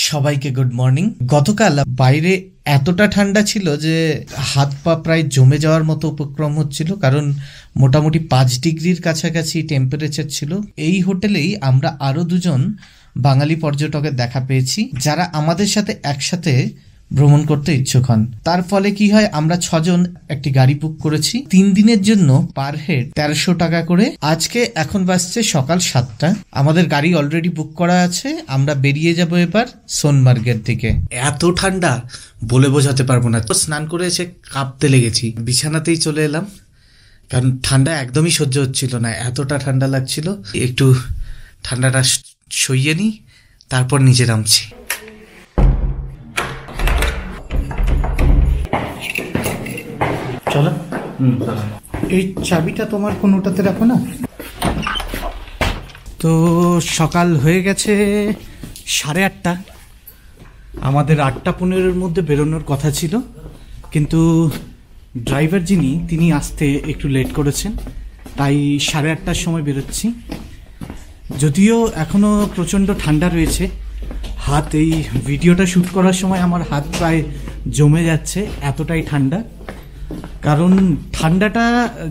সবাইকে good morning. গতকাল বাইরে এতটা ঠান্ডা ছিল যে হাত পা প্রায় জমে যাওয়ার মতো উপক্রম হচ্ছিল, কারণ মোটামুটি 5 ডিগ্রির কাছাকাছি টেম্পারেচার ছিল। এই হোটেলেই আমরা আরো দুজন বাঙালি পর্যটকের দেখা পেয়েছি যারা আমাদের সাথে একসাথে ভ্রমণ করতে ইচ্ছুক হন। তার ফলে কি হয়, আমরা 6 জন একটি গাড়ি বুক করেছি 3 দিনের জন্য, পার হেড 1300 টাকা করে। আজকে এখন বাজছে সকাল 7টা, আমাদের গাড়ি অলরেডি বুক করা আছে। আমরা বেরিয়ে যাব এবার সোনমার্গের দিকে। এত ঠান্ডা বলে বোঝাতে পারবো না। তো স্নান করে এসে কাঁপতে লেগেছি, বিছানাতেই চলে এলাম, কারণ ঠান্ডা একদমই সহ্য হচ্ছিল না, এতটা ঠান্ডা লাগছিল। একটু ঠান্ডাটা সইয়ে নি, তারপর নিচে নামছি। চলো, এই চাবিটা তোমার কোনোটাতে রাখো না। তো সকাল হয়ে গেছে 8:30। আমাদের 8:15-এর মধ্যে বেরোনোর কথা ছিল, কিন্তু ড্রাইভার যিনি তিনি আসতে একটু লেট করেছেন, তাই 8:30টার সময় বেরোচ্ছি। যদিও এখনো প্রচণ্ড ঠান্ডা রয়েছে, হাত এই ভিডিওটা শ্যুট করার সময় আমার হাত প্রায় জমে যাচ্ছে, এতটাই ঠান্ডা। কারণ ঠান্ডাটা,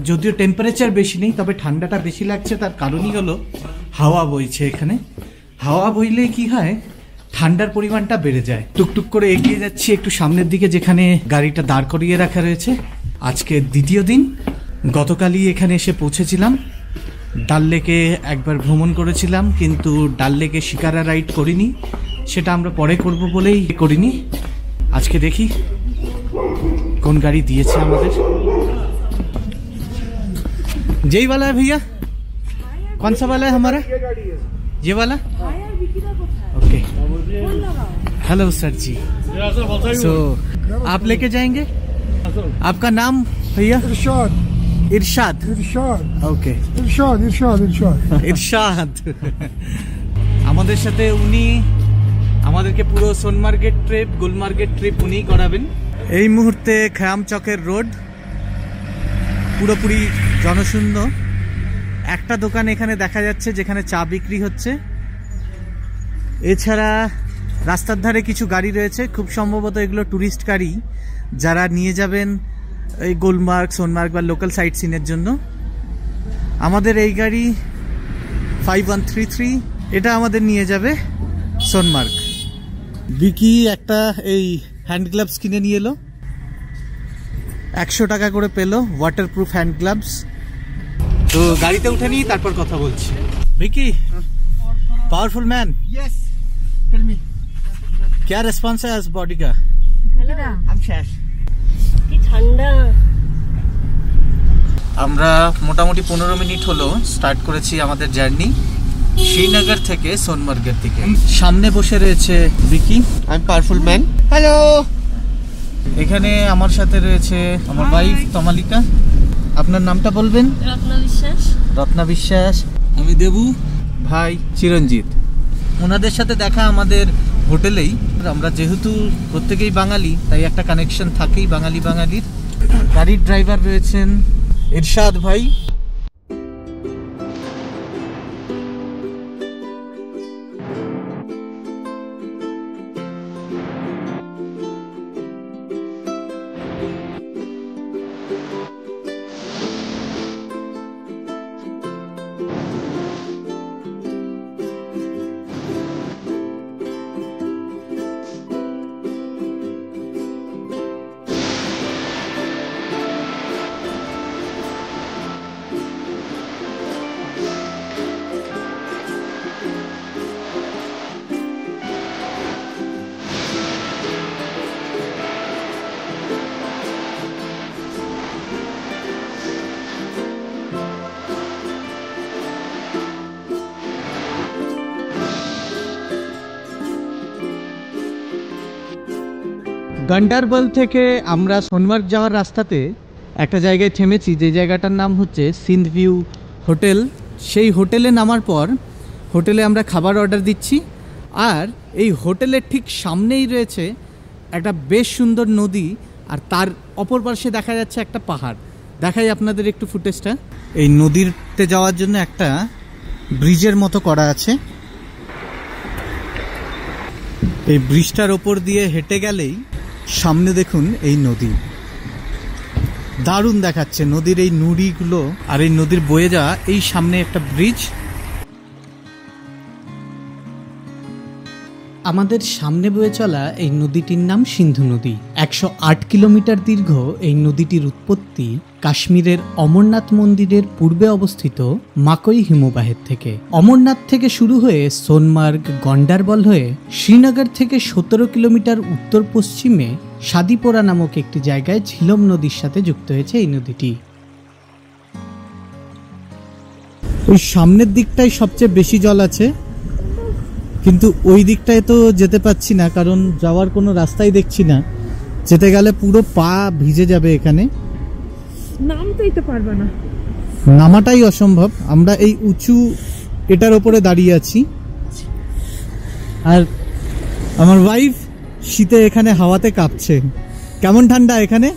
যদিও টেম্পারেচার বেশি নেই, তবে ঠান্ডাটা বেশি লাগছে। তার কারণই হলো হাওয়া বইছে এখানে। হাওয়া বইলে কি হয়, ঠান্ডার পরিমাণটা বেড়ে যায়। টুকটুক করে এগিয়ে যাচ্ছি একটু সামনের দিকে, যেখানে গাড়িটা দাঁড় করিয়ে রাখা রয়েছে। আজকে দ্বিতীয় দিন। গতকালই এখানে এসে পৌঁছেছিলাম। ডাল লেকে একবার ভ্রমণ করেছিলাম, কিন্তু ডাল লেকে শিকারা রাইড করিনি, সেটা আমরা পরে করব বলেই করিনি। আজকে দেখি कौन गाड़ी दिए हमारे। यही वाला है भैया? कौन सा वाला है हमारा? ये वाला? ओके, हेलो सर जी। सो आप लेके जाएंगे? आपका नाम भैया? इरशाद। इरशाद? इरशाद। ओके, इरशाद इरशाद इरशाद इरशाद। আমাদের সাথে উনি আমাদেরকে পুরো সোনমার্গের ট্রিপ, গুলমার্গের ট্রিপ উনিই করাবেন। এই মুহূর্তে খ্যাম চকের রোড পুরোপুরি জনশূন্য। একটা দোকান এখানে দেখা যাচ্ছে যেখানে চা বিক্রি হচ্ছে। এছাড়া রাস্তার ধারে কিছু গাড়ি রয়েছে, খুব সম্ভবত এগুলো ট্যুরিস্ট গাড়ি, যারা নিয়ে যাবেন এই গুলমার্গ, সোনমার্গ বা লোকাল সাইট সিনের জন্য। আমাদের এই গাড়ি 5133, এটা আমাদের নিয়ে যাবে সোনমার্গ। বিকি একটা এই হ্যান্ড গ্লাভস কিনে নিয়ে এলো, 100 টাকা করে পেলো, ওয়াটারপ্রুফ হ্যান্ড গ্লাভস। তো গাড়িতে উঠে নিই, তারপর কথা বলছি। Vicky, powerful man, yes tell me, क्या रेस्पॉन्स है इस बॉडी का? I'm fresh। কি ঠান্ডা। আমরা মোটামুটি 15 মিনিট হলো স্টার্ট করেছি আমাদের জার্নি শ্রীনগর থেকে সোনমার্গের দিকে। সামনে বসে রয়েছে বিকি, I'm powerful man। हेलो। এখানে আমার সাথে রয়েছে আমার ওয়াইফ তমালিকা। আপনার নামটা বলবেন? রত্না বিশ্বাস। রত্না বিশ্বাস। আমি দেবু, ভাই চিরঞ্জিত। ওনাদের সাথে দেখা আমাদের হোটেলেই। আমরা যেহেতু প্রত্যেকেই বাঙালি, তাই একটা কানেকশন থাকেই বাঙালি বাঙালির। গাড়ির ড্রাইভার রয়েছেন ইরশাদ ভাই। গান্ডারবল থেকে আমরা সোনমার্গ যাওয়ার রাস্তাতে একটা জায়গায় থেমেছি, যে জায়গাটার নাম হচ্ছে সিন্ধ ভিউ হোটেল। সেই হোটেলে নামার পর হোটেলে আমরা খাবার অর্ডার দিচ্ছি, আর এই হোটেলের ঠিক সামনেই রয়েছে একটা বেশ সুন্দর নদী, আর তার অপর পাশে দেখা যাচ্ছে একটা পাহাড়। দেখাই আপনাদের একটু ফুটেজটা। এই নদীতে যাওয়ার জন্য একটা ব্রিজের মতো করা আছে। এই ব্রিজটার ওপর দিয়ে হেঁটে গেলেই সামনে দেখুন এই নদী, দারুণ দেখাচ্ছে নদীর এই নুড়িগুলো আর এই নদীর বয়ে যাওয়া। এই সামনে একটা ব্রিজ, আমাদের সামনে বয়ে চলা এই নদীটির নাম সিন্ধু নদী। 108 কিলোমিটার দীর্ঘ এই নদীটির উৎপত্তি কাশ্মীরের অমরনাথ মন্দিরের পূর্বে অবস্থিত মাকই হিমবাহের থেকে। অমরনাথ থেকে শুরু হয়ে সোনমার্গ, গন্ডারবল হয়ে শ্রীনগর থেকে 17 কিলোমিটার উত্তর পশ্চিমে সাদিপোরা নামক একটি জায়গায় ঝিলম নদীর সাথে যুক্ত হয়েছে এই নদীটি। ওই সামনের দিকটাই সবচেয়ে বেশি জল আছে, কিন্তু ওই দিকটায় তো যেতে পাচ্ছি না, কারণ যাওয়ার কোনো রাস্তাই দেখছি না। যেতে গেলে পুরো পা ভিজে যাবে, এখানে নামতেই তো পারবে না, নামাটাই অসম্ভব। আমরা এই উঁচু এটার ওপরে দাঁড়িয়ে আছি, আর আমার ওয়াইফ শীতে এখানে হাওয়াতে কাঁপছে। কেমন ঠান্ডা এখানে।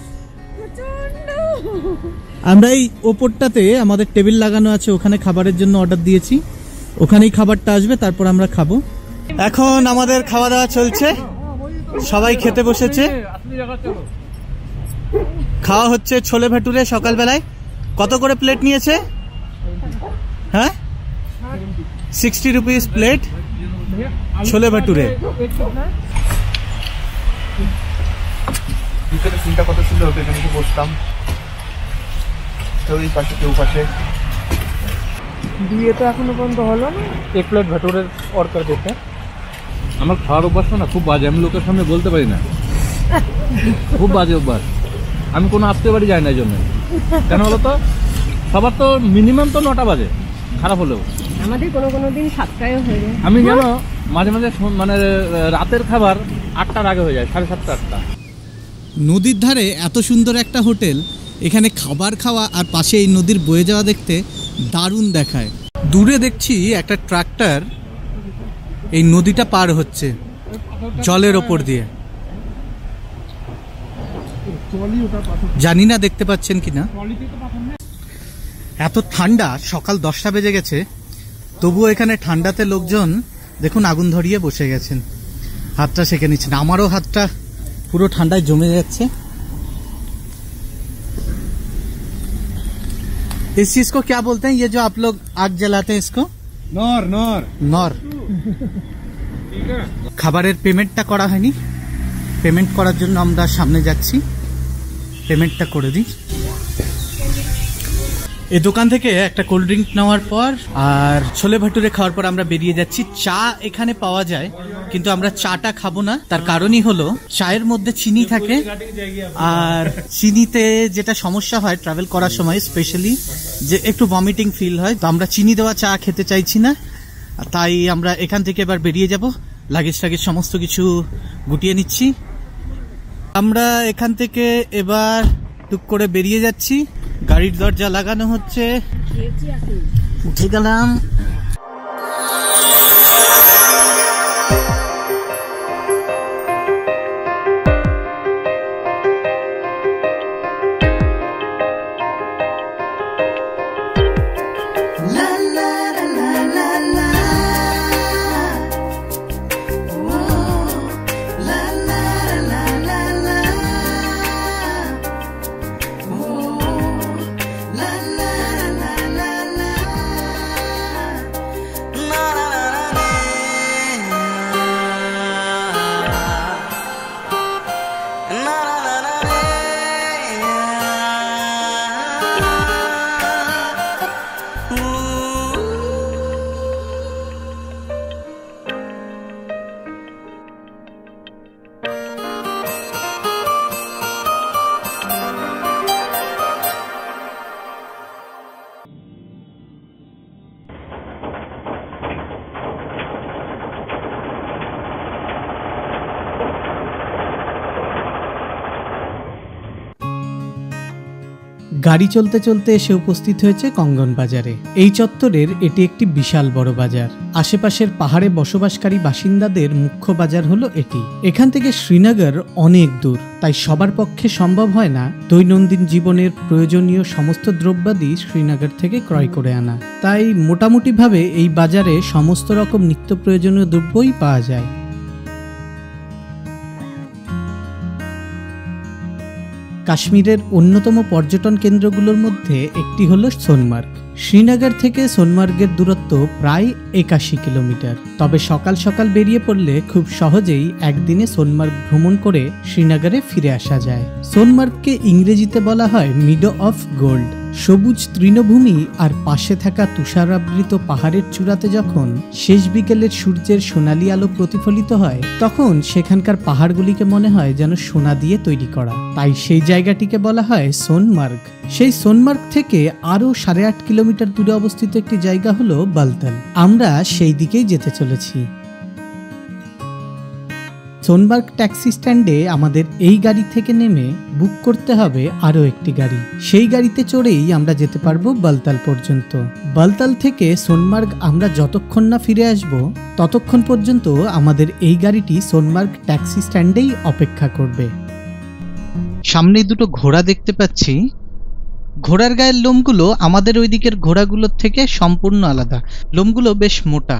আমরা এই ওপরটাতে আমাদের টেবিল লাগানো আছে, ওখানে খাবারের জন্য অর্ডার দিয়েছি, ওখানেই খাবারটা আসবে, তারপর আমরা খাবো। এখন আমাদের খাওয়া দাওয়া চলছে, সবাই খেতে বসেছে। খাওয়া হচ্ছে ছোলে ভাটুরে সকালবেলায়। কত করে প্লেট নিয়েছে? হ্যাঁ, 60 রুপিস প্লেট ছোলে ভাটুরে। সিনটা কত সুন্দর হতো, এখানে বসতাম, ওই পাশে কেউ পাশে। বিয়ে তো এখনো পর্যন্ত হলো না। এক প্লেট ভেটুরের অর্ডার দিতে। আমার খাওয়ার অভ্যাস না খুব বাজে, আমি লোকের সামনে বলতে পারি না, খুব বাজে অভ্যাস। আমি কোনো আত্মীয় বাড়ি যাই না এই জন্য। কেন বলো তো, সবার তো মিনিমাম তো 9টা বাজে, খারাপ হলেও। আমাদের কোনো দিন 7টায় হয়ে যায়। আমি যেন মাঝে মাঝে মানে রাতের খাবার 8টার আগে হয়ে যায়, 7:30 8টা। নদীর ধারে এত সুন্দর একটা হোটেল, এখানে খাবার খাওয়া আর পাশে এই নদীর বয়ে যাওয়া দেখতে দারুণ দেখায়। দূরে দেখছি একটা ট্রাক্টর এই নদীটা পার হচ্ছে জলের ওপর দিয়ে। জানি না দেখতে পাচ্ছেন কিনা। এত ঠান্ডা, সকাল 10টা বেজে গেছে, তবুও এখানে ঠান্ডাতে লোকজন দেখুন আগুন ধরিয়ে বসে গেছেন, হাতটা সেঁকে নিচ্ছেন। আমারও হাতটা পুরো ঠান্ডায় জমে যাচ্ছে। इस चीज को क्या बोलते हैं, ये जो आप लोग आग जलाते हैं इसको? নর নর নর। খাবারের পেমেন্টটা করা হয়নি, পেমেন্ট করার জন্য আমরা সামনে যাচ্ছি, পেমেন্টটা করে দিই। এই দোকান থেকে একটা কোল্ড ড্রিঙ্ক নেওয়ার পর আর ছোলে ভাটুরে খাওয়ার পর আমরা বেরিয়ে যাচ্ছি। চা এখানে পাওয়া যায়, কিন্তু আমরা চাটা খাবো না। তার কারণই হলো চায়ের মধ্যে চিনি থাকে, আর চিনিতে যেটা সমস্যা হয় ট্রাভেল করার সময় স্পেশালি, যে একটু ভমিটিং ফিল হয়। তো আমরা চিনি দেওয়া চা খেতে চাইছি না, তাই আমরা এখান থেকে এবার বেরিয়ে যাব। লাগেজ টাগেজ সমস্ত কিছু গুটিয়ে নিচ্ছি। আমরা এখান থেকে এবার টুক করে বেরিয়ে যাচ্ছি। গাড়ির দরজা লাগানো হচ্ছে, উঠে গেলাম। গাড়ি চলতে চলতে এসে উপস্থিত হয়েছে কঙ্গন বাজারে। এই চত্বরের এটি একটি বিশাল বড় বাজার। আশেপাশের পাহাড়ে বসবাসকারী বাসিন্দাদের মুখ্য বাজার হলো এটি। এখান থেকে শ্রীনগর অনেক দূর, তাই সবার পক্ষে সম্ভব হয় না দৈনন্দিন জীবনের প্রয়োজনীয় সমস্ত দ্রব্যাদি শ্রীনগর থেকে ক্রয় করে আনা। তাই মোটামুটিভাবে এই বাজারে সমস্ত রকম নিত্য প্রয়োজনীয় দ্রব্যই পাওয়া যায়। কাশ্মীরের অন্যতম পর্যটন কেন্দ্রগুলোর মধ্যে একটি হলো সোনমার্গ। শ্রীনগর থেকে সোনমার্গের দূরত্ব প্রায় 81 কিলোমিটার। তবে সকাল সকাল বেরিয়ে পড়লে খুব সহজেই একদিনে সোনমার্গ ভ্রমণ করে শ্রীনগরে ফিরে আসা যায়। সোনমার্গকে ইংরেজিতে বলা হয় মিডো অফ গোল্ড। সবুজ তৃণভূমি আর পাশে থাকা তুষারাবৃত পাহাড়ের চূড়াতে যখন শেষ বিকেলের সূর্যের সোনালি আলো প্রতিফলিত হয়, তখন সেখানকার পাহাড়গুলিকে মনে হয় যেন সোনা দিয়ে তৈরি করা। তাই সেই জায়গাটিকে বলা হয় সোনমার্গ। সেই সোনমার্গ থেকে আরও 8.5 কিলোমিটার দূরে অবস্থিত একটি জায়গা হলো বালতাল। আমরা সেই দিকেই যেতে চলেছি। সোনমার্গ ট্যাক্সি স্ট্যান্ডে আমাদের এই গাড়ি থেকে নেমে বুক করতে হবে আরও একটি গাড়ি। সেই গাড়িতে চড়েই আমরা যেতে পারবো বালতাল পর্যন্ত। বালতাল থেকে সোনমার্গ আমরা যতক্ষণ না ফিরে আসব ততক্ষণ পর্যন্ত আমাদের এই গাড়িটি সোনমার্গ ট্যাক্সি স্ট্যান্ডেই অপেক্ষা করবে। সামনে দুটো ঘোড়া দেখতে পাচ্ছি। ঘোড়ার গায়ের লোমগুলো আমাদের ওই দিকের ঘোড়াগুলোর থেকে সম্পূর্ণ আলাদা। লোমগুলো বেশ মোটা।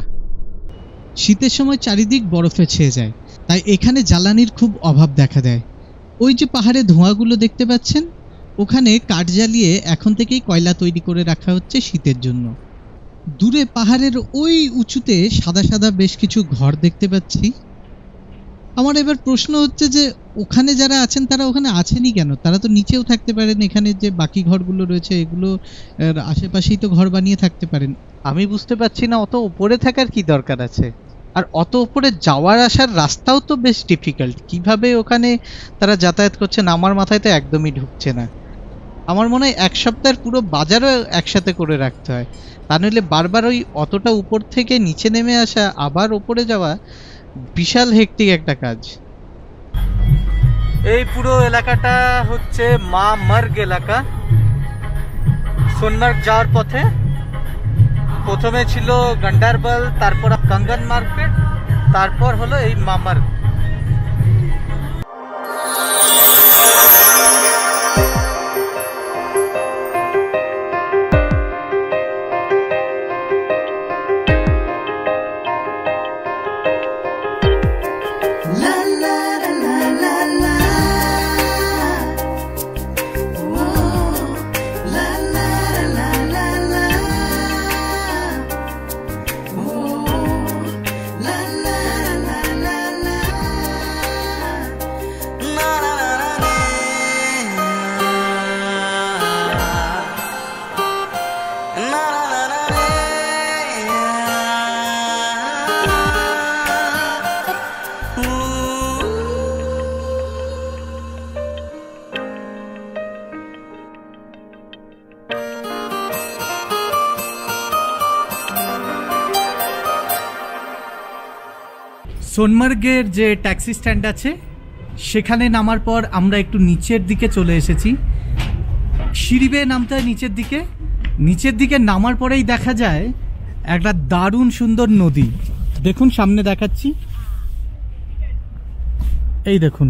শীতের সময় চারিদিক বরফে ছেয়ে যায়, তাই এখানে জ্বালানির খুব অভাব দেখা দেয়। ওই যে পাহাড়ে ধোঁয়াগুলো দেখতে পাচ্ছেন, ওখানে কাঠ জ্বালিয়ে এখন থেকেই কয়লা তৈরি করে রাখা হচ্ছে শীতের জন্য। দূরে পাহাড়ের ওই উঁচুতে সাদা সাদা বেশ কিছু ঘর দেখতে পাচ্ছি। আমার এবার প্রশ্ন হচ্ছে যে ওখানে যারা আছেন তারা ওখানে আছেনই কেন? তারা তো নিচেও থাকতে পারেন। এখানে যে বাকি ঘরগুলো রয়েছে এগুলো আশেপাশেই তো ঘর বানিয়ে থাকতে পারেন। আমি বুঝতে পারছি না অত উপরে থাকার কি দরকার আছে। আর অত উপরে যাওয়ার আসার রাস্তাও তো বেশ ডিফিকাল্ট। কিভাবে ওখানে তারা যাতায়াত করছেন আমার মাথায় তো একদমই ঢুকছে না। আমার মনে হয় 1 সপ্তাহের পুরো বাজারও একসাথে করে রাখতে হয়, তা নইলে বারবার ওই অতটা উপর থেকে নিচে নেমে আসা আবার উপরে যাওয়া বিশাল হেক্টিক একটা কাজ। এই পুরো এলাকাটা হচ্ছে মা মার্গ এলাকা। সোনমার্গ যাওয়ার পথে প্রথমে ছিল গন্ডারবল, তারপর কাঙ্গন মার্কেট, তারপর হলো এই মামার্গ। সোনমার্গের যে ট্যাক্সি স্ট্যান্ড আছে সেখানে নামার পর আমরা একটু নিচের দিকে চলে এসেছি। সিঁড়ি বেয়ে নামতে হয় নিচের দিকে। নিচের দিকে নামার পরেই দেখা যায় একটা দারুণ সুন্দর নদী। দেখুন সামনে দেখাচ্ছি, এই দেখুন।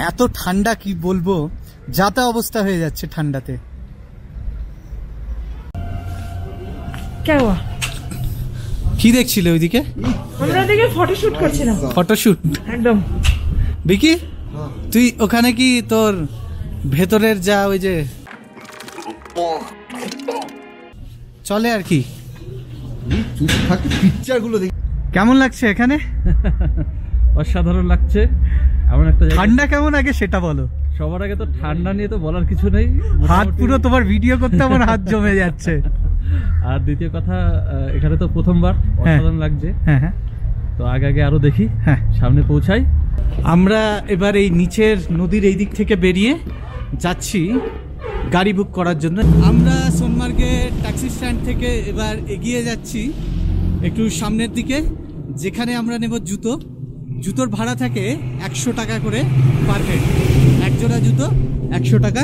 এত ঠান্ডা কি বলবো, যাতা অবস্থা হয়ে যাচ্ছে ঠান্ডাতে। কি দেখছিলে ওইদিকে? আমরা ওদিকে ফটোশুট করছিলাম। ফটোশুট একদম। বিকি, তুই ওখানে কি তোর ভেতরের যা ওই যে চলে আর কি পিকচারগুলো দেখি কেমন লাগছে এখানে? অসাধারণ লাগছে। এমন একটা ঠান্ডা কেমন আগে সেটা বলো। সবার আগে তো ঠান্ডা নিয়ে তো বলার কিছু নেই, হাত পুরো তোমার ভিডিও করতে আমার হাত জমে যাচ্ছে। আর দ্বিতীয় কথা, এখানে তো প্রথমবার, অসাধারণ লাগছে। হ্যাঁ হ্যাঁ, তো আগে আগে আরো দেখি, হ্যাঁ সামনে পৌঁছাই। আমরা এবার এই নিচের নদীর এই দিক থেকে বেরিয়ে যাচ্ছি গাড়ি বুক করার জন্য। আমরা সোনমার্গের ট্যাক্সি স্ট্যান্ড থেকে এবার এগিয়ে যাচ্ছি একটু সামনের দিকে, যেখানে আমরা নেব জুতো। জুতোর ভাড়া থাকে 100 টাকা করে পার হেড। এক জোড়া জুতো 100 টাকা।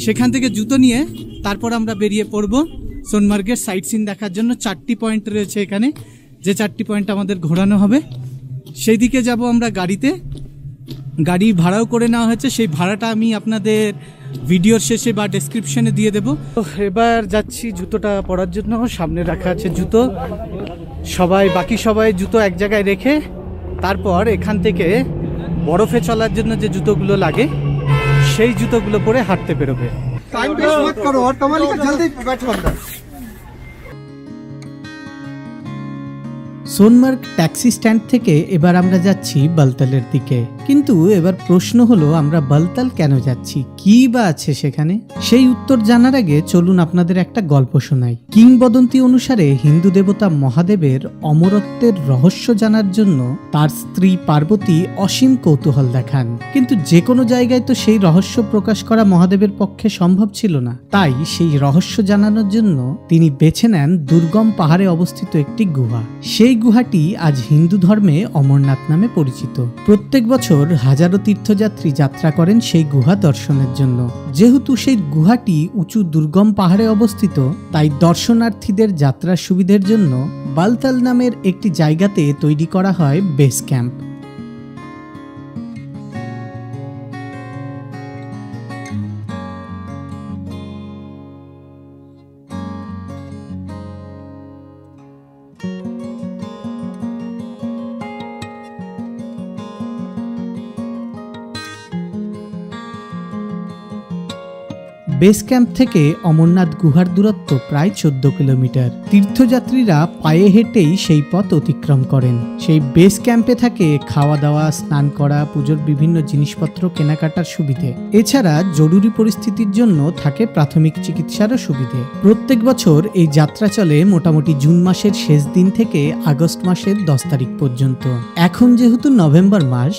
সেখান থেকে জুতো নিয়ে তারপর আমরা বেরিয়ে পড়ব সোনমার্গের সাইট সিন দেখার জন্য। 4টি পয়েন্ট রয়েছে এখানে, যে 4টি পয়েন্ট আমাদের ঘোরানো হবে সেই দিকে যাব আমরা গাড়িতে। গাড়ি ভাড়াও করে নেওয়া হয়েছে, সেই ভাড়াটা আমি আপনাদের ভিডিওর শেষে বা ডেসক্রিপশনে দিয়ে দেব। তো এবার যাচ্ছি জুতোটা পরার জন্য। সামনে রাখা আছে জুতো, বাকি সবাই জুতো এক জায়গায় রেখে তারপর এখান থেকে বরফে চলার জন্য যে জুতোগুলো লাগে সেই জুতোগুলো পরে হাঁটতে বেরোবে। সোনমার্গ ট্যাক্সি স্ট্যান্ড থেকে এবার আমরা যাচ্ছি বালতালের দিকে। কিন্তু এবার প্রশ্ন হলো, আমরা বালতাল কেন যাচ্ছি, কি বা আছে সেখানে? সেই উত্তর জানার আগে চলুন আপনাদের একটা গল্প শোনাই। কিংবদন্তি অনুসারে হিন্দু দেবতা মহাদেবের অমরত্বের রহস্য জানার জন্য তার স্ত্রী পার্বতী অসীম কৌতূহল দেখান, কিন্তু যে কোনো জায়গায় তো সেই রহস্য প্রকাশ করা মহাদেবের পক্ষে সম্ভব ছিল না। তাই সেই রহস্য জানানোর জন্য তিনি বেছে নেন দুর্গম পাহাড়ে অবস্থিত একটি গুহা। সেই গুহাটি আজ হিন্দু ধর্মে অমরনাথ নামে পরিচিত। প্রত্যেক বছর হাজারো তীর্থযাত্রী যাত্রা করেন সেই গুহা দর্শনের জন্য। যেহেতু সেই গুহাটি উঁচু দুর্গম পাহাড়ে অবস্থিত, তাই দর্শনার্থীদের যাত্রার সুবিধার জন্য বালতাল নামের একটি জায়গাতে তৈরি করা হয় বেস ক্যাম্প। বেস ক্যাম্প থেকে অমরনাথ গুহার দূরত্ব প্রায় 14 কিলোমিটার। তীর্থযাত্রীরা পায়ে হেঁটেই সেই পথ অতিক্রম করেন। সেই বেস ক্যাম্পে থাকে খাওয়া দাওয়া, স্নান করা, পুজোর বিভিন্ন জিনিসপত্র কেনাকাটার সুবিধে। এছাড়া জরুরি পরিস্থিতির জন্য থাকে প্রাথমিক চিকিৎসারও সুবিধে। প্রত্যেক বছর এই যাত্রা চলে মোটামুটি জুন মাসের শেষ দিন থেকে আগস্ট মাসের 10 তারিখ পর্যন্ত। এখন যেহেতু নভেম্বর মাস,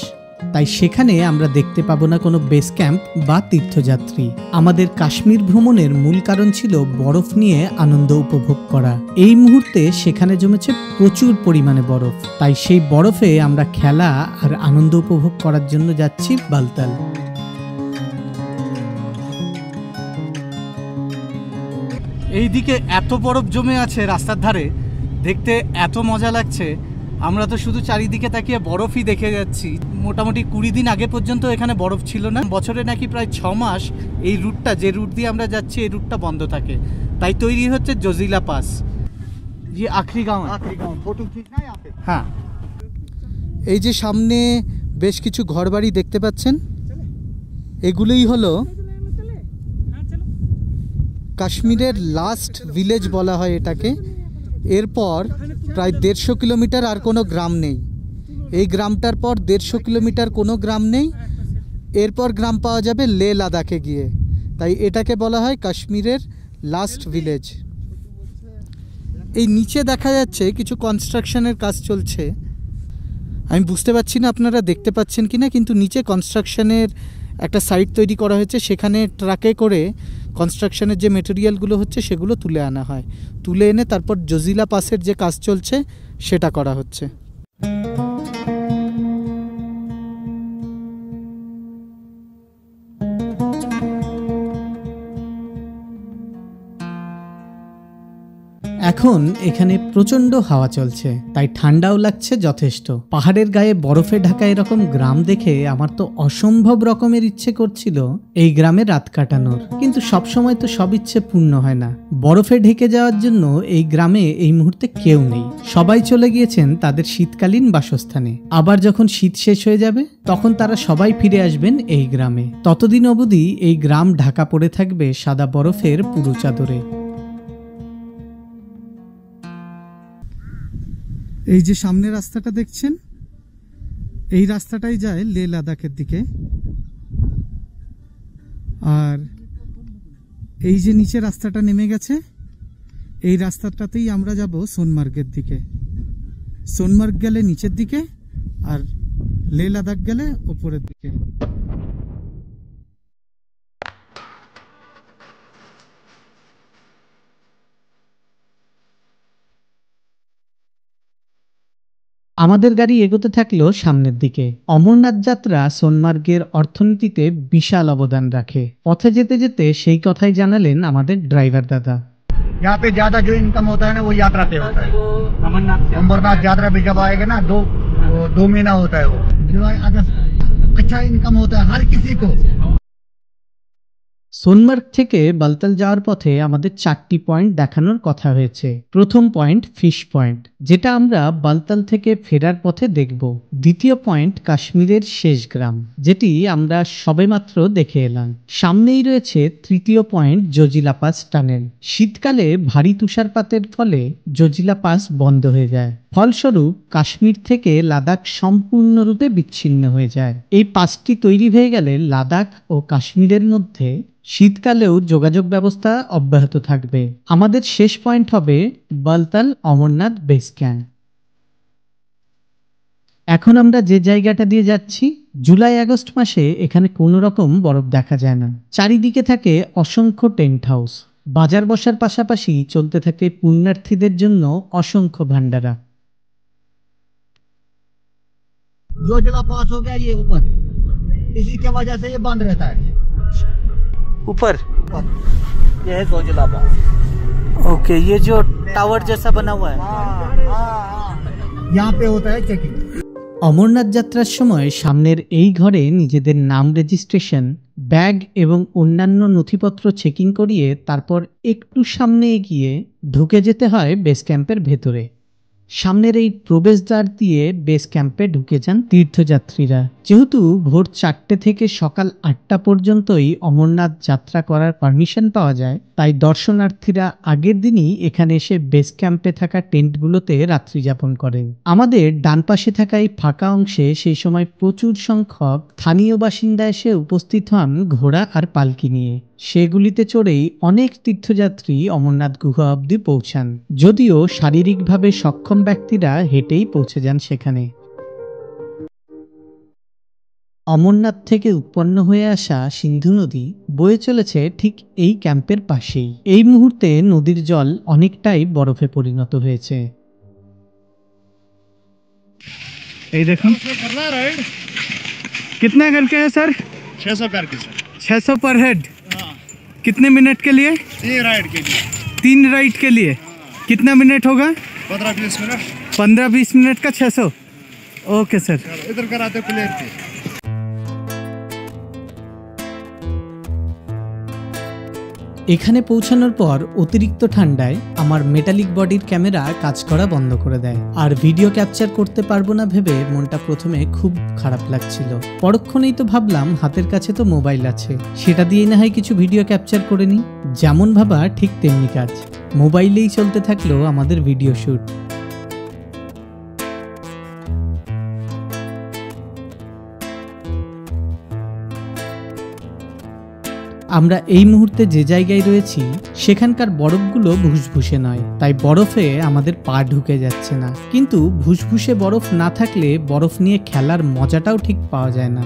তাই সেখানে আমরা দেখতে পাবো না কোনো বেস ক্যাম্প বা তীর্থযাত্রী। আমাদের কাশ্মীর ভ্রমণের মূল কারণ ছিল বরফ নিয়ে আনন্দ উপভোগ করা। এই মুহূর্তে সেখানে জমেছে প্রচুর পরিমাণে বরফ, তাই সেই বরফে আমরা খেলা আর আনন্দ উপভোগ করার জন্য যাচ্ছি বালতাল। এইদিকে এত বরফ জমে আছে রাস্তার ধারে, দেখতে এত মজা লাগছে। আমরা তো শুধু চারিদিকে তাকিয়ে বরফই দেখে যাচ্ছি। মোটামুটি 20 দিন আগে পর্যন্ত এখানে বরফ ছিল না। বছরে নাকি প্রায় 6 মাস এই রুটটা, যে রুট দিয়ে আমরা যাচ্ছি, এই রুটটা বন্ধ থাকে। তাই তৈরি হচ্ছে জজিলা পাস। ये आखिरी गांव है। फोटो खींचना है यहाँ पे। হ্যাঁ, এই যে সামনে বেশ কিছু ঘরবাড়ি দেখতে পাচ্ছেন, এগুলোই হলো কাশ্মীরের লাস্ট ভিলেজ বলা হয় এটাকে। এরপর প্রায় 150 কিলোমিটার আর কোনো গ্রাম নেই। এই গ্রামটার পর 150 কিলোমিটার কোনো গ্রাম নেই। এরপর গ্রাম পাওয়া যাবে লে লাদাখে গিয়ে। তাই এটাকে বলা হয় কাশ্মীরের লাস্ট ভিলেজ। এই নিচে দেখা যাচ্ছে কিছু কনস্ট্রাকশনের কাজ চলছে। আমি বুঝতে পারছি না আপনারা দেখতে পাচ্ছেন কিনা, কিন্তু নিচে কনস্ট্রাকশনের একটা সাইট তৈরি করা হয়েছে। সেখানে ট্রাকে করে কনস্ট্রাকশনের যে মেটেরিয়ালগুলো হচ্ছে সেগুলো তুলে আনা হয়। তুলে এনে তারপর জজিলা পাসের যে কাজ চলছে সেটা করা হচ্ছে। এখন এখানে প্রচন্ড হাওয়া চলছে, তাই ঠান্ডাও লাগছে যথেষ্ট। পাহাড়ের গায়ে বরফে ঢাকা এরকম গ্রাম দেখে আমার তো অসম্ভব রকমের ইচ্ছে করছিল এই গ্রামে রাত কাটানোর। কিন্তু সবসময় তো সব ইচ্ছে পূর্ণ হয় না। বরফে ঢেকে যাওয়ার জন্য এই গ্রামে এই মুহূর্তে কেউ নেই। সবাই চলে গিয়েছেন তাদের শীতকালীন বাসস্থানে। আবার যখন শীত শেষ হয়ে যাবে তখন তারা সবাই ফিরে আসবেন এই গ্রামে। ততদিন অবধি এই গ্রাম ঢাকা পড়ে থাকবে সাদা বরফের পুরু চাদরে। এই যে সামনে রাস্তাটা দেখছেন, এই রাস্তাটাই যায় লে লাদাখের দিকে। আর এই যে নিচে রাস্তাটা নেমে গেছে, এই রাস্তাটাতেই আমরা যাব সোনমার্গের দিকে। সোনমার্গ গেলে নিচের দিকে, আর লে লাদাখ গেলে ওপরের দিকে। আমাদের গাড়ি এগোতে থাকলো সামনের দিকে। অমরনাথ যাত্রা সোনমার্গের অর্থনীতিতে বিশাল অবদান রাখে। পথে যেতে যেতে সেই কথাই জানালেন আমাদের ড্রাইভার দাদা। यहाँ पे ज्यादा जो इनकम होता है ना वो यात्रा पे होता है। अमरनाथ यात्रा पे जब आएगा ना 2 महीना होता है वो, जुलाई अगस्त अच्छा इनकम होता है हर किसी को। সোনমার্গ থেকে বালতাল যাওয়ার পথে আমাদের 4টি পয়েন্ট দেখানোর কথা হয়েছে। প্রথম পয়েন্ট ফিশ পয়েন্ট, যেটা আমরা বালতাল থেকে ফেরার পথে দেখব। দ্বিতীয় পয়েন্ট কাশ্মীরের শেষ গ্রাম, যেটি আমরা সবেমাত্র দেখে এলাম। সামনেই রয়েছে তৃতীয় পয়েন্ট জজিলা পাস টানেল। শীতকালে ভারী তুষারপাতের ফলে জজিলা পাস বন্ধ হয়ে যায়, ফলস্বরূপ কাশ্মীর থেকে লাদাখ সম্পূর্ণরূপে বিচ্ছিন্ন হয়ে যায়। এই পাসটি তৈরি হয়ে গেলে লাদাখ ও কাশ্মীরের মধ্যে শীতকালেও যোগাযোগ ব্যবস্থা অব্যাহত থাকবে। আমাদের শেষ পয়েন্ট হবে বালতাল অমরনাথ বেস ক্যাম্প। এখন আমরা যে জায়গাটা দিয়ে যাচ্ছি, জুলাই আগস্ট মাসে এখানে কোনো রকম বরফ দেখা যায় না। চারিদিকে থাকে অসংখ্য টেন্ট হাউস। বাজার বসার পাশাপাশি চলতে থাকে পুণ্যার্থীদের জন্য অসংখ্য ভান্ডারা। जोजिला पास हो गया ये ऊपर, इसी के वजह से ये बंद रहता है। ऊपर ये है जोजिला पास। ओके, ये जो टावर जैसा बना हुआ है, यहाँ पे होता है चेकिंग। অমরনাথ যাত্রার সময় সামনের এই ঘরে নিজেদের নাম রেজিস্ট্রেশন, ব্যাগ এবং অন্যান্য নথিপত্র চেকিং করিয়ে তারপর একটু সামনে এগিয়ে ঢুকে যেতে হয় বেস ক্যাম্পের ভেতরে। সামনের এই প্রবেশদ্বার দিয়ে বেস ক্যাম্পে ঢুকে যান তীর্থযাত্রীরা। যেহেতু ভোর 4টে থেকে সকাল 8টা পর্যন্তই অমরনাথ যাত্রা করার পারমিশন পাওয়া যায়, তাই দর্শনার্থীরা আগের দিনই এখানে এসে বেস ক্যাম্পে থাকা টেন্টগুলোতে রাত্রি যাপন করেন। আমাদের ডান পাশে থাকা এই ফাঁকা অংশে সেই সময় প্রচুর সংখ্যক স্থানীয় বাসিন্দা এসে উপস্থিত হন ঘোড়া আর পালকি নিয়ে। সেগুলিতে চড়েই অনেক তীর্থযাত্রী অমরনাথ গুহা অবধি পৌঁছান, যদিও শারীরিকভাবে সক্ষম ব্যক্তিরা হেঁটেই পৌঁছে যান সেখানে। অমরনাথ থেকে উৎপন্ন হয়ে আসা সিন্ধু নদী বয়ে চলেছে ঠিক এই ক্যাম্পের পাশেই। এই মুহূর্তে নদীর জল অনেকটাই বরফে পরিণত হয়েছে। এই দেখুন कितना करके है सर? 600 करके सर। 600 पर हेड। कितने मिनट के लिए? 3 राइड के लिए। 3 राइड के लिए कितना मिनट होगा? 15-20 मिनट। 15-20 मिनट का 600। Okay sir. इधर कराते प्लेयर पे। এখানে পৌঁছানোর পর অতিরিক্ত ঠান্ডায় আমার মেটালিক বডির ক্যামেরা কাজ করা বন্ধ করে দেয়, আর ভিডিও ক্যাপচার করতে পারবো না ভেবে মনটা প্রথমে খুব খারাপ লাগছিল। পরক্ষণেই তো ভাবলাম হাতের কাছে তো মোবাইল আছে, সেটা দিয়ে না হয় কিছু ভিডিও ক্যাপচার করে নিই। যেমন ভাবা ঠিক তেমনি কাজ, মোবাইলেই চলতে থাকলো আমাদের ভিডিও শ্যুট। আমরা এই মুহূর্তে যে জায়গায় রয়েছি সেখানকার বরফগুলো ভুসভুসে নয়, তাই বরফে আমাদের পা ঢুকে যাচ্ছে না। কিন্তু ভুসভুসে বরফ না থাকলে বরফ নিয়ে খেলার মজাটাও ঠিক পাওয়া যায় না।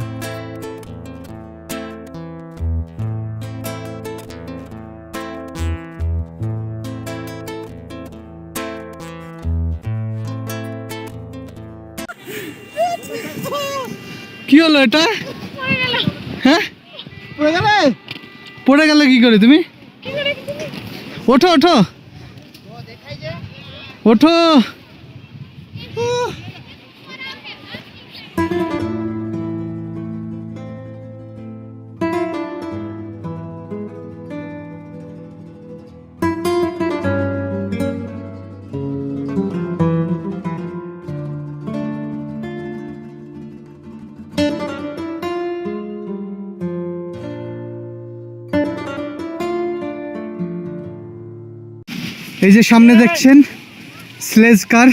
কি হলো এটা? হ্যাঁ, পড়ে গেল কি করে তুমি? ওঠো ওঠো ওঠো। এই যে সামনে দেখছেন স্লেজ কার,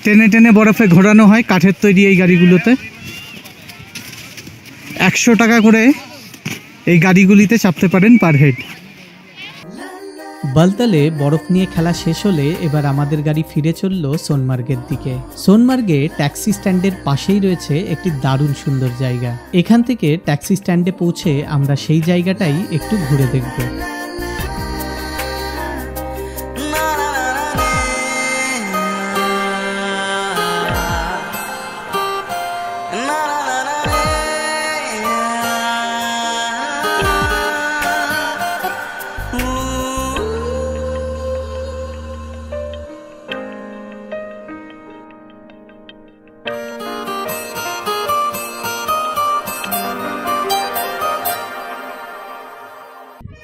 টেনে টেনে বরফে ঘোরানো হয়, কাঠের তৈরি এই গাড়িগুলোতে। 100 টাকা করে এই গাড়িগুলিতে চাপতে পারেন পার হেড। বালতালে বরফ নিয়ে খেলা শেষ হলে এবার আমাদের গাড়ি ফিরে চলল সোনমার্গের দিকে। সোনমার্গে ট্যাক্সি স্ট্যান্ডের পাশেই রয়েছে একটি দারুণ সুন্দর জায়গা। এখান থেকে ট্যাক্সি স্ট্যান্ডে পৌঁছে আমরা সেই জায়গাটাই একটু ঘুরে দেখব।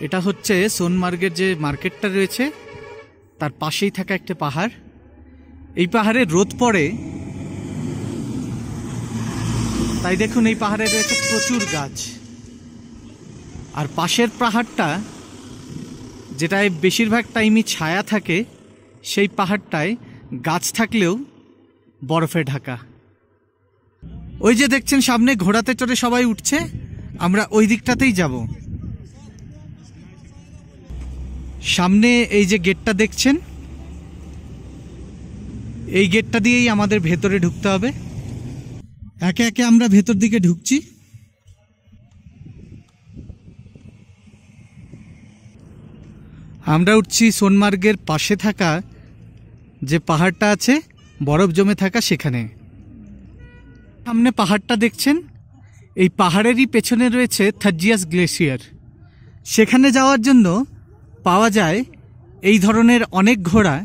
এটা হচ্ছে সোনমার্গের যে মার্কেটটা রয়েছে তার পাশেই থাকা একটা পাহাড়। এই পাহাড়ে রোদ পড়ে, তাই দেখুন এই পাহাড়ে রয়েছে প্রচুর গাছ। আর পাশের পাহাড়টা যেটায় বেশিরভাগ টাইমই ছায়া থাকে, সেই পাহাড়টায় গাছ থাকলেও বরফে ঢাকা। ওই যে দেখছেন সামনে ঘোড়াতে চড়ে সবাই উঠছে, আমরা ওই দিকটাতেই যাব। সামনে এই যে গেটটা দেখছেন, এই গেটটা দিয়েই আমাদের ভেতরে ঢুকতে হবে। একে একে আমরা ভেতর দিকে ঢুকছি। আমরা উঠছি সোনমার্গের পাশে থাকা যে পাহাড়টা আছে বরফ জমে থাকা, সেখানে। সামনে পাহাড়টা দেখছেন, এই পাহাড়েরই পেছনে রয়েছে থাজিয়াস গ্লেশিয়ার। সেখানে যাওয়ার জন্য পাওয়া যায় এই ধরনের অনেক ঘোড়া।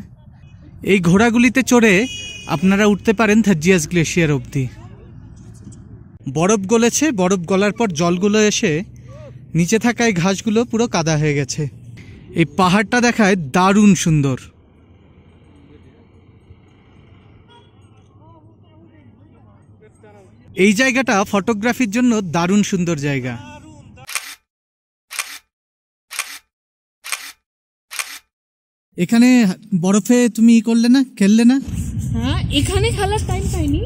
এই ঘোড়াগুলিতে চড়ে আপনারা উঠতে পারেন থাজিয়াস গ্লেশিয়ার অবধি। বরফ গলেছে, বরফ গলার পর জলগুলো এসে নিচে থাকা এই ঘাসগুলো পুরো কাদা হয়ে গেছে। এই পাহাড়টা দেখায় দারুণ সুন্দর। এই জায়গাটা ফটোগ্রাফির জন্য দারুণ সুন্দর জায়গা। এখানে বরফে তুমি করলে না, খেললে না? হ্যাঁ, এখানে খেলার টাইম পাইনি,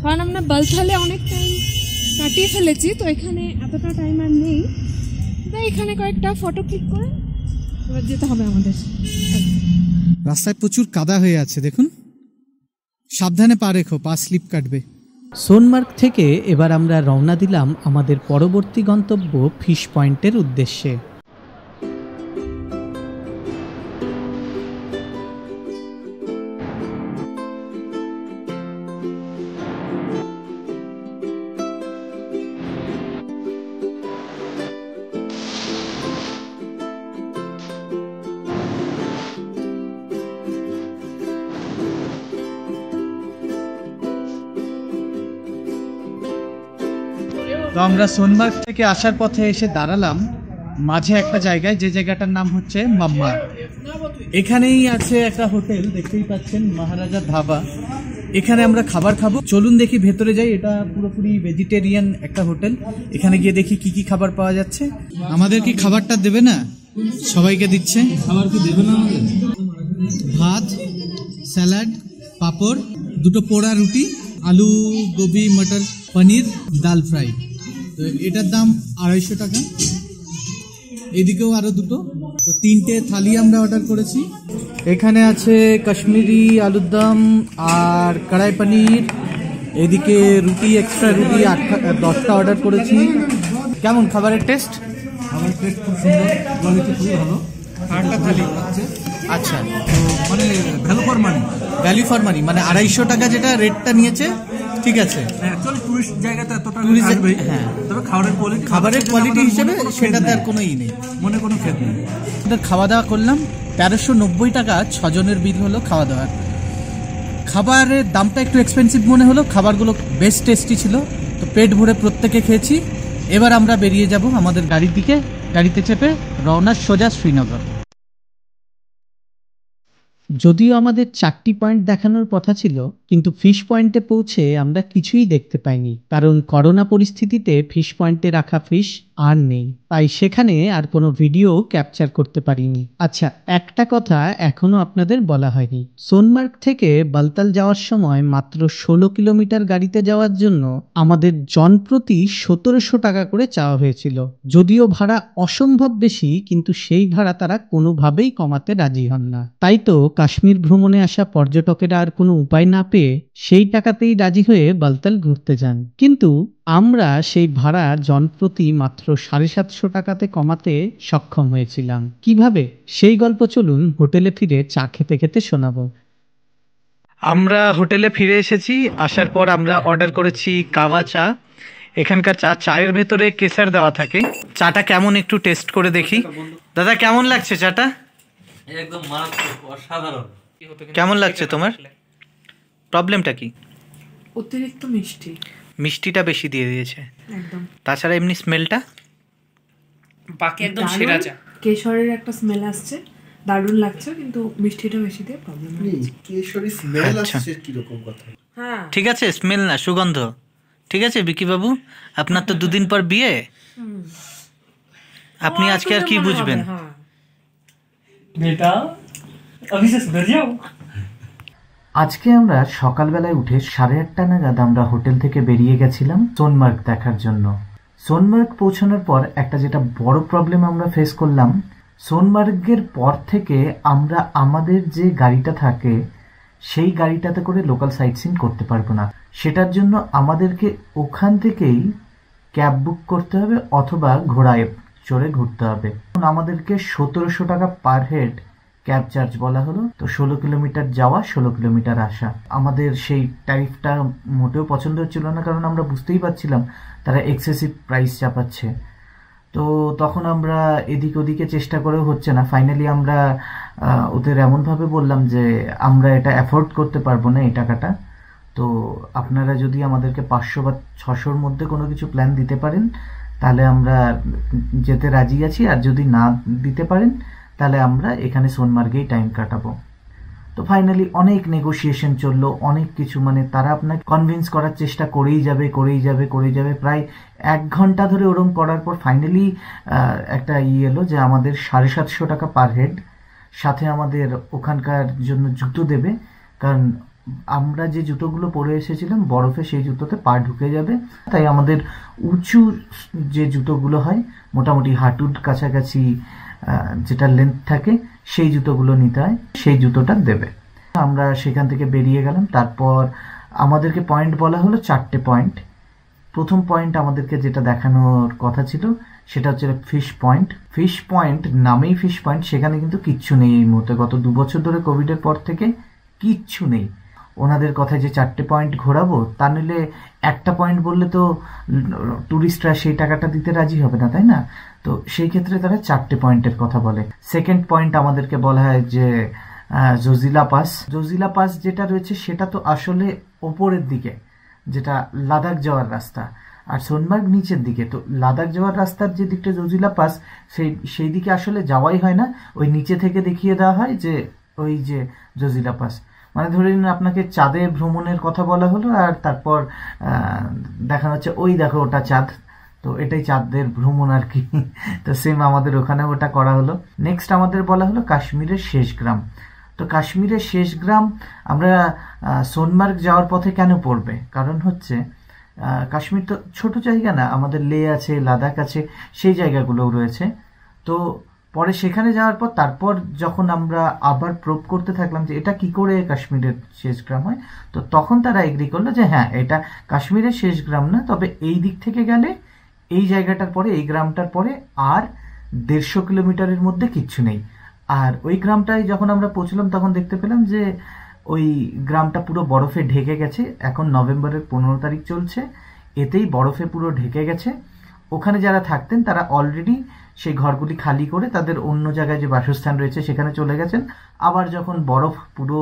কারণ আমরা বালথালে অনেক টাইম কাটিয়ে ফেলেছি, তো এখানে এতটা টাইম আর নেই। তাই এখানে কয়েকটা ফটো ক্লিক করে এবার যেতে হবে আমাদের। রাস্তায় প্রচুর কাদা হয়ে আছে, দেখুন। সাবধানে পা রেখো, পা স্লিপ কাটবে। সোনমার্গ থেকে এবার আমরা রওনা দিলাম আমাদের পরবর্তী গন্তব্য ফিশ পয়েন্টের উদ্দেশ্যে। তো আমরা সোনমার্গ থেকে আসার পথে এসে দাঁড়ালাম মাঝে একটা জায়গায়, যে জায়গাটার নাম হচ্ছে মাম্মা। এখানেই আছে একটা হোটেল, দেখতেই পাচ্ছেন, মহারাজা ধাবা। এখানে আমরা খাবার খাবো। চলুন দেখি ভেতরে যাই। এটা পুরোপুরি ভেজিটেরিয়ান একটা হোটেল। এখানে গিয়ে দেখি কি কি খাবার পাওয়া যাচ্ছে। আমাদের কি খাবারটা দেবে না? সবাইকে দিচ্ছে। খাবার কি দেবে না আমাদের? ভাত, স্যালাড, পাঁপড়, দুটো পোড়া রুটি, আলু, গোবি, মটর পনির, ডাল ফ্রাই। তো এটার দাম 250 টাকা। এদিকেও আরো দুটো, তো 3টে থালি আমরা অর্ডার করেছি। এখানে আছে কাশ্মীরি আলুর দম আর কড়াই পনির। এদিকে রুটি, এক্সট্রা রুটি 10টা অর্ডার করেছি। কেমন খাবারের টেস্ট? খাবারের টেস্ট খুব সুন্দর, কোয়ালিটি খুবই ভালো। 8টা থালি আছে। আচ্ছা, তো মানে value for money. Value for money, মানে 250 টাকা যেটা রেটটা নিয়েছে, ঠিক আছে। অ্যাকচুয়ালি টুরিস্ট জায়গাতে এতটা Tourist আসবেই। হ্যাঁ। তবে খাবারের কোয়ালিটি হিসেবে সেটাতে আর কোনো নেই, মনে কোনো ক্ষেত নেই। আমাদের খাওয়া দাওয়া করলাম, 1390 টাকা 6 জনের বিল হলো খাওয়া দাওয়ার। খাবারের দামটা একটু এক্সপেন্সিভ মনে হলো, খাবারগুলো বেশ টেস্টি ছিল। তো পেট ভরে প্রত্যেকে খেয়েছি। এবার আমরা বেরিয়ে যাব আমাদের গাড়ির দিকে। গাড়িতে চেপে রওনা সোজা শ্রীনগর। যদিও আমাদের 4টি পয়েন্ট দেখানোর কথা ছিল, কিন্তু ফিশ পয়েন্টে পৌঁছে আমরা কিছুই দেখতে পাইনি, কারণ করোনা পরিস্থিতিতে ফিশ পয়েন্টে রাখা ফিশ আর নেই, তাই সেখানে আর কোনো ভিডিও ক্যাপচার করতে পারিনি। আচ্ছা, একটা কথা এখনো আপনাদের বলা হয়নি। সোনমার্গ থেকে বালতাল যাওয়ার সময় মাত্র 16 কিলোমিটার গাড়িতে যাওয়ার জন্য আমাদের জনপ্রতি 1700 টাকা করে চাওয়া হয়েছিল। যদিও ভাড়া অসম্ভব বেশি, কিন্তু সেই ভাড়া তারা কোনোভাবেই কমাতে রাজি হন না। তাই তো কাশ্মীর ভ্রমণে আসা পর্যটকেরা আর কোনো উপায় না পেয়ে সেই টাকাতেই রাজি হয়ে বালতাল ঘুরতে যান। কিন্তু আমরা সেই ভাড়া জনপ্রতি মাত্র 750 টাকাতে কমাতে সক্ষম হয়েছিলাম। কিভাবে, সেই গল্প চলুন হোটেলে ফিরে চা খেতে খেতে শোনাবো। আমরা হোটেলে ফিরে এসেছি। আসার পর আমরা অর্ডার করেছি কাওয়া চা। এখানকার চায়ের ভেতরে কেসার দেওয়া থাকে। চাটা কেমন একটু টেস্ট করে দেখি। দাদা, কেমন লাগছে চাটা? একদম মারাত্মক, অসাধারণ। কেমন লাগছে তোমার? প্রবলেমটা কি? অতিরিক্ত মিষ্টি, মিষ্টিটা বেশি দিয়ে দিয়েছে। একদম। তাছাড়া এমনি স্মেলটা বাকি একদম সেরা চা। কেশরের একটা স্মেল আসছে, দারুণ লাগছে, কিন্তু মিষ্টিটা বেশি দিয়ে প্রবলেম হচ্ছে। কেশরি স্মেল আচ্ছা। আসছে কিরকম কথা? হ্যাঁ ঠিক আছে, স্মেল না, সুগন্ধ। ঠিক আছে বিকি বাবু, আপনার তো দুদিন পর বিয়ে, আপনি আজকে আর কি বুঝবেন? হ্যাঁ বেটা अभी से सुधर जाओ। আজকে আমরা সকালবেলায় উঠে 8:30 নাগাদ আমরা হোটেল থেকে বেরিয়ে গেছিলাম সোনমার্গ দেখার জন্য। সোনমার্গ পৌঁছানোর পর একটা যেটা বড় প্রবলেম আমরা ফেস করলাম, সোনমার্গের পর থেকে আমরা আমাদের যে গাড়িটা থাকে সেই গাড়িটাতে করে লোকাল সাইট সিন করতে পারবো না। সেটার জন্য আমাদেরকে ওখান থেকেই ক্যাব বুক করতে হবে অথবা ঘোড়ায় চড়ে ঘুরতে হবে। আমাদেরকে 1700 টাকা পার হেড ক্যাব চার্জ বলা হলো। তো 16 কিলোমিটার যাওয়া, 16 কিলোমিটার আসা। আমাদের সেই ট্যারিফটা মোটেও পছন্দ হচ্ছিল না, কারণ আমরা বুঝতেই পারছিলাম তারা এক্সেসিভ প্রাইস চাপাচ্ছে। তো তখন আমরা এদিক ওদিকে চেষ্টা করেও হচ্ছে না। ফাইনালি আমরা ওদের এমনভাবে বললাম যে আমরা এটা অ্যাফোর্ড করতে পারবো না এই টাকাটা, তো আপনারা যদি আমাদেরকে 500 বা 600-র মধ্যে কোনো কিছু প্ল্যান দিতে পারেন তাহলে আমরা যেতে রাজি আছি, আর যদি না দিতে পারেন তাহলে আমরা এখানে সোনমার্গেই টাইম কাটাবো। তো ফাইনালি অনেক নেগোসিয়েশন চললো, অনেক কিছু, মানে তারা আপনাকে কনভিন্স করার চেষ্টা করেই যাবে প্রায় 1 ঘন্টা ধরে ওরম করার পর ফাইনালি একটা এলো যে আমাদের 750 টাকা পার হেড, সাথে আমাদের ওখানকার জন্য জুতো দেবে, কারণ আমরা যে জুতোগুলো পরে এসেছিলাম বরফে সেই জুতোতে পা ঢুকে যাবে, তাই আমাদের উঁচু যে জুতোগুলো হয় মোটামুটি হাঁটুর কাছাকাছি যেটা লেন্থ থাকে সেই জুতোগুলো নিতে হয়, সেই জুতোটা দেবে। আমরা সেখান থেকে বেরিয়ে গেলাম। তারপর আমাদেরকে পয়েন্ট বলা হলো 4টে পয়েন্ট। প্রথম পয়েন্ট আমাদেরকে যেটা দেখানোর কথা ছিল সেটা হচ্ছে ফিশ পয়েন্ট নামেই ফিশ পয়েন্ট, সেখানে কিন্তু কিচ্ছু নেই এই মুহূর্তে। গত 2 বছর ধরে কোভিডের পর থেকে কিচ্ছু নেই। ওনাদের কথায় যে 4টে পয়েন্ট ঘোরাবো, তা নিলে একটা পয়েন্ট বললে তো ট্যুরিস্টরা সেই টাকাটা দিতে রাজি হবে না, তাই না? তো সেই ক্ষেত্রে তারা 4টে পয়েন্টের কথা বলে। সেকেন্ড পয়েন্ট আমাদেরকে বলা হয় যে জজিলা পাস যেটা রয়েছে সেটা তো আসলে ওপরের দিকে, যেটা লাদাখ যাওয়ার রাস্তা, আর সোনমার্গ নিচের দিকে। তো লাদাখ যাওয়ার রাস্তার যে দিকটা জজিলা পাস, সেই দিকে আসলে যাওয়াই হয় না, ওই নিচে থেকে দেখিয়ে দেওয়া হয় যে ওই যে জজিলা পাস। মানে ধরে নিন আপনাকে চাঁদে ভ্রমণের কথা বলা হলো, আর তারপর দেখানো হচ্ছে ওই দেখো ওটা চাঁদ, তো এটাই চাঁদের ভ্রমণ আর কি। তো সেম আমাদের ওখানে ওটা করা হলো। নেক্সট আমাদের বলা হলো কাশ্মীরের শেষ গ্রাম। তো কাশ্মীরের শেষ গ্রাম আমরা সোনমার্গ যাওয়ার পথে কেন পড়বে, কারণ হচ্ছে কাশ্মীর তো ছোট জায়গা না, আমাদের লে আছে, লাদাখ আছে, সেই জায়গাগুলোও রয়েছে। তো পরে সেখানে যাওয়ার পর তারপর যখন আমরা আবার প্রোব করতে থাকলাম যে এটা কি করে কাশ্মীরের শেষ গ্রাম হয়, তো তখন তারা এগ্রি করলো যে হ্যাঁ এটা কাশ্মীরের শেষ গ্রাম না, তবে এই দিক থেকে গেলে এই জায়গাটার পরে, এই গ্রামটার পরে আর 150 কিলোমিটারের মধ্যে কিচ্ছু নেই। আর ওই গ্রামটায় যখন আমরা পৌঁছলাম তখন দেখতে পেলাম যে ওই গ্রামটা পুরো বরফে ঢেকে গেছে। এখন নভেম্বরের 15 তারিখ চলছে, এতেই বরফে পুরো ঢেকে গেছে। ওখানে যারা থাকতেন তারা অলরেডি সেই ঘরগুলি খালি করে তাদের অন্য জায়গায় যে বাসস্থান রয়েছে সেখানে চলে গেছেন। আবার যখন বরফ পুরো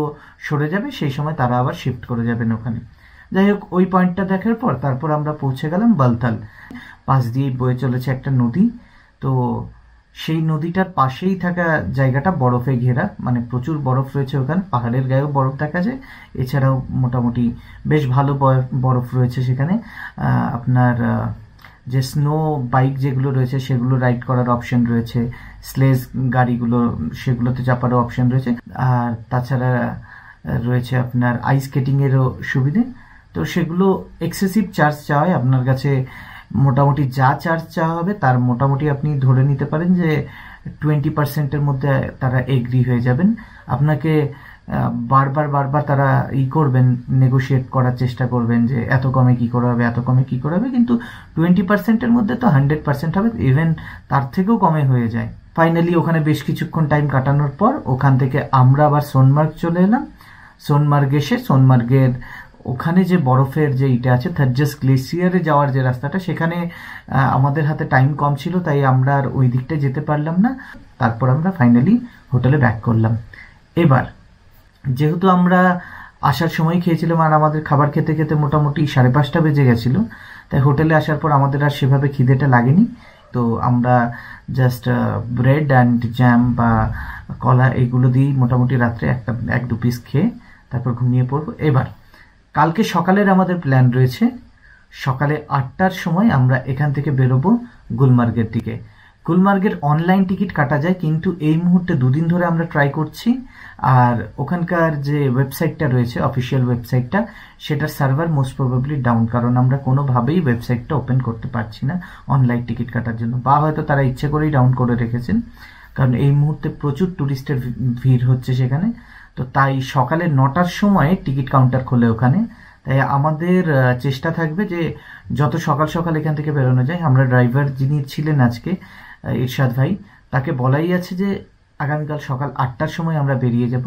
সরে যাবে সেই সময় তারা আবার শিফট করে যাবেন ওখানে। যাই হোক, ওই পয়েন্টটা দেখার পর তারপর আমরা পৌঁছে গেলাম বালতাল। পাশ দিয়ে বয়ে চলেছে একটা নদী। তো সেই নদীটার পাশেই থাকা জায়গাটা বরফে ঘেরা, মানে প্রচুর বরফ রয়েছে ওখানে, পাহাড়ের গায়েও বরফ দেখা যায়। এছাড়াও মোটামুটি বেশ ভালো বরফ রয়েছে সেখানে। আপনার যে স্নো বাইক যেগুলো রয়েছে সেগুলো রাইড করার অপশন রয়েছে, স্লেজ গাড়িগুলো সেগুলোতে চাপারও অপশন রয়েছে, আর তাছাড়া রয়েছে আপনার আইস স্কেটিংয়েরও সুবিধে। তো সেগুলো এক্সেসিভ চার্জ চাওয়া হয় আপনার কাছে। মোটামুটি যা চার্জ চাওয়া হবে তার মোটামুটি আপনি ধরে নিতে পারেন যে 20%-এর মধ্যে তারা এগ্রি হয়ে যাবেন। আপনাকে বারবার তারা করবেন, নেগোশিয়েট করার চেষ্টা করবেন যে এত কমে কি করা হবে, এত কমে কি করা হবে, কিন্তু 20%-এর মধ্যে তো 100% হবে, ইভেন তার থেকেও কমে হয়ে যায়। ফাইনালি ওখানে বেশ কিছুক্ষণ টাইম কাটানোর পর ওখান থেকে আমরা আবার সোনমার্গ চলে এলাম। সোনমার্গ এসে সোনমার্গের ওখানে যে বরফের যে ইটা আছে থার্জেস গ্লেসিয়ারে যাওয়ার যে রাস্তাটা, সেখানে আমাদের হাতে টাইম কম ছিল, তাই আমরা আর ওই দিকটা যেতে পারলাম না। তারপর আমরা ফাইনালি হোটেলে ব্যাক করলাম। এবার যেহেতু আমরা আসার সময় খেয়েছিলাম আর আমাদের খাবার খেতে খেতে মোটামুটি 5:30 বেজে গেছিল, তাই হোটেলে আসার পর আমাদের আর সেভাবে খিদেটা লাগেনি। তো আমরা জাস্ট ব্রেড অ্যান্ড জ্যাম বা কলা এইগুলো দিয়েই মোটামুটি রাত্রে 1-2 পিস খেয়ে তারপর ঘুমিয়ে পড়বো। এবার কালকে সকালের আমাদের প্ল্যান রয়েছে, সকালে 8টার সময় আমরা এখান থেকে বেরোবো গুলমার্গের দিকে। গুলমার্গের অনলাইন টিকিট কাটা যায়, কিন্তু এই মুহূর্তে 2 দিন ধরে আমরা ট্রাই করছি, আর ওখানকার যে ওয়েবসাইটটা রয়েছে অফিসিয়াল ওয়েবসাইটটা, সেটার সার্ভার মোস্ট প্রবাবলি ডাউন, কারণ আমরা কোনোভাবেই ওয়েবসাইটটা ওপেন করতে পারছি না অনলাইন টিকিট কাটার জন্য, বা হয়তো তারা ইচ্ছে করেই ডাউন করে রেখেছেন, কারণ এই মুহূর্তে প্রচুর ট্যুরিস্টের ভিড় হচ্ছে সেখানে। তো তাই সকালে 9টার সময় টিকিট কাউন্টার খোলে ওখানে, তাই আমাদের চেষ্টা থাকবে যে যত সকাল সকাল এখান থেকে বেরোনো যায়। আমরা ড্রাইভার যিনি ছিলেন আজকে ইরশাদ ভাই, তাকে বলাই আছে যে আগামীকাল সকাল 8টার সময় আমরা বেরিয়ে যাব।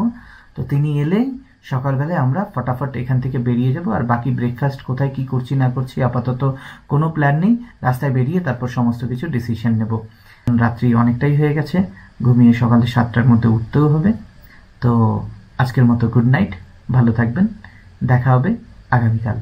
তো তিনি এলে সকালবেলায় আমরা ফটাফট এখান থেকে বেরিয়ে যাব, আর বাকি ব্রেকফাস্ট কোথায় কি করছি না করছি আপাতত কোনো প্ল্যান নেই, রাস্তায় বেরিয়ে তারপর সমস্ত কিছু ডিসিশন নেব। রাত্রি অনেকটাই হয়ে গেছে, ঘুমিয়ে সকালে 7টার মধ্যে উঠতেও হবে। তো আজকের মতো গুড নাইট, ভালো থাকবেন, দেখা হবে আগামীকাল।